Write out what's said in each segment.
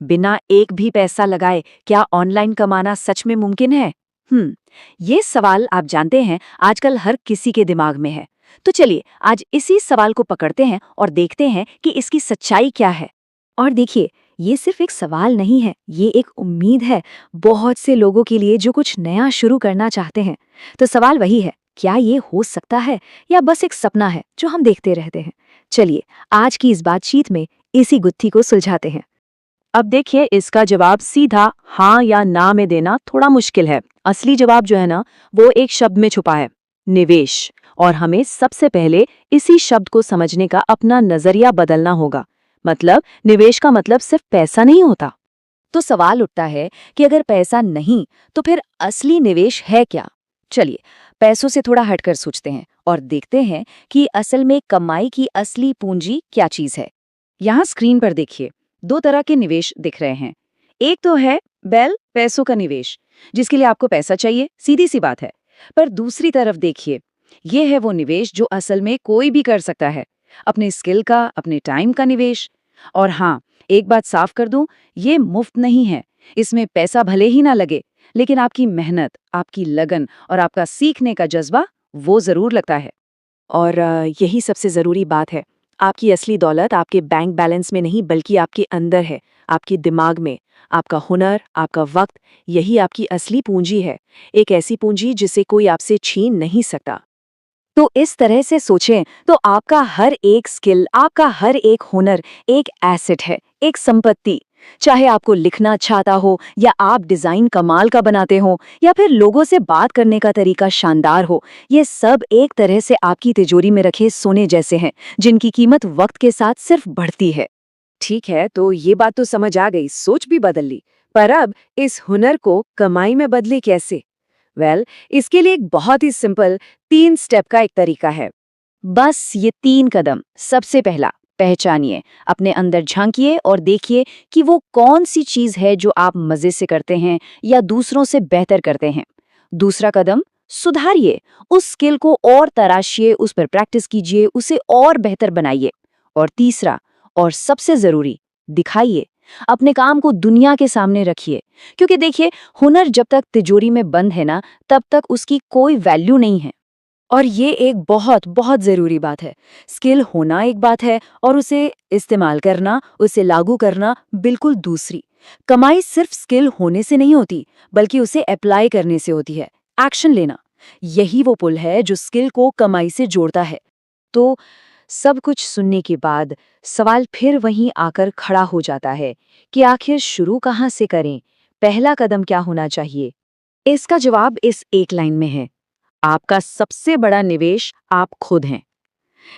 बिना एक भी पैसा लगाए क्या ऑनलाइन कमाना सच में मुमकिन है? ये सवाल आप जानते हैं आजकल हर किसी के दिमाग में है। तो चलिए आज इसी सवाल को पकड़ते हैं और देखते हैं कि इसकी सच्चाई क्या है। और देखिए, ये सिर्फ एक सवाल नहीं है, ये एक उम्मीद है बहुत से लोगों के लिए जो कुछ नया शुरू करना चाहते हैं। तो सवाल वही है, क्या ये हो सकता है या बस एक सपना है जो हम देखते रहते हैं? चलिए आज की इस बातचीत में इसी गुत्थी को सुलझाते हैं। अब देखिए, इसका जवाब सीधा हाँ या ना में देना थोड़ा मुश्किल है। असली जवाब जो है ना, वो एक शब्द में छुपा है, निवेश। और हमें सबसे पहले इसी शब्द को समझने का अपना नजरिया बदलना होगा। मतलब निवेश का मतलब सिर्फ पैसा नहीं होता। तो सवाल उठता है कि अगर पैसा नहीं तो फिर असली निवेश है क्या? चलिए पैसों से थोड़ा हटकर सोचते हैं और देखते हैं कि असल में कमाई की असली पूंजी क्या चीज है। यहाँ स्क्रीन पर देखिए, दो तरह के निवेश दिख रहे हैं। एक तो है पैसों का निवेश, जिसके लिए आपको पैसा चाहिए, सीधी सी बात है। पर दूसरी तरफ देखिए, ये है वो निवेश जो असल में कोई भी कर सकता है, अपने स्किल का, अपने टाइम का निवेश। और हाँ, एक बात साफ कर दूं, ये मुफ्त नहीं है। इसमें पैसा भले ही ना लगे, लेकिन आपकी मेहनत, आपकी लगन और आपका सीखने का जज्बा वो जरूर लगता है। और यही सबसे जरूरी बात है, आपकी असली दौलत आपके बैंक बैलेंस में नहीं बल्कि आपके अंदर है, आपके दिमाग में। आपका हुनर, आपका वक्त, यही आपकी असली पूंजी है। एक ऐसी पूंजी जिसे कोई आपसे छीन नहीं सकता। तो इस तरह से सोचें तो आपका हर एक स्किल, आपका हर एक हुनर एक एसेट है, एक संपत्ति। चाहे आपको लिखना अच्छा आता हो या आप डिजाइन कमाल का बनाते हो या फिर लोगों से बात करने का तरीका शानदार हो, ये सब एक तरह से आपकी तिजोरी में रखे सोने जैसे हैं, जिनकी कीमत वक्त के साथ सिर्फ बढ़ती है। ठीक है, तो ये बात तो समझ आ गई, सोच भी बदल ली। पर अब इस हुनर को कमाई में बदले कैसे? इसके लिए एक बहुत ही सिंपल 3 स्टेप का एक तरीका है। बस ये 3 कदम। सबसे पहला, पहचानिए, अपने अंदर झांकिए और देखिए कि वो कौन सी चीज है जो आप मजे से करते हैं या दूसरों से बेहतर करते हैं। दूसरा कदम, सुधारिए, उस स्किल को और तराशिए, उस पर प्रैक्टिस कीजिए, उसे और बेहतर बनाइए। और तीसरा और सबसे जरूरी, दिखाइए, अपने काम को दुनिया के सामने रखिए। क्योंकि देखिए, हुनर जब तक तिजोरी में बंद है ना, तब तक उसकी कोई वैल्यू नहीं है। और ये एक बहुत बहुत जरूरी बात है। स्किल होना एक बात है और उसे इस्तेमाल करना, उसे लागू करना बिल्कुल दूसरी। कमाई सिर्फ स्किल होने से नहीं होती, बल्कि उसे अप्लाई करने से होती है, एक्शन लेना। यही वो पुल है जो स्किल को कमाई से जोड़ता है। तो सब कुछ सुनने के बाद सवाल फिर वहीं आकर खड़ा हो जाता है कि आखिर शुरू कहाँ से करें? पहला कदम क्या होना चाहिए? इसका जवाब इस एक लाइन में है, आपका सबसे बड़ा निवेश आप खुद हैं।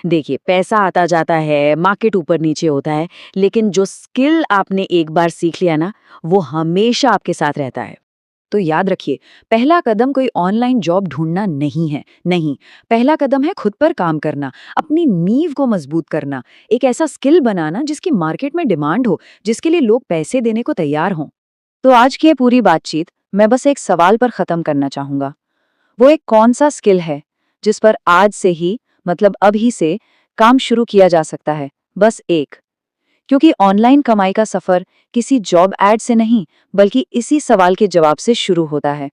देखिए, पैसा आता जाता है, मार्केट ऊपर नीचे होता है, लेकिन जो स्किल आपने एक बार सीख लिया ना, वो हमेशा आपके साथ रहता है। तो याद रखिए, पहला कदम कोई ऑनलाइन जॉब ढूंढना नहीं है, नहीं। पहला कदम है खुद पर काम करना, अपनी नींव को मजबूत करना, एक ऐसा स्किल बनाना जिसकी मार्केट में डिमांड हो, जिसके लिए लोग पैसे देने को तैयार हों। तो आज की ये पूरी बातचीत मैं बस एक सवाल पर खत्म करना चाहूंगा। वो एक कौन सा स्किल है जिस पर आज से ही, मतलब अभी से काम शुरू किया जा सकता है? बस एक। क्योंकि ऑनलाइन कमाई का सफर किसी जॉब एड से नहीं, बल्कि इसी सवाल के जवाब से शुरू होता है।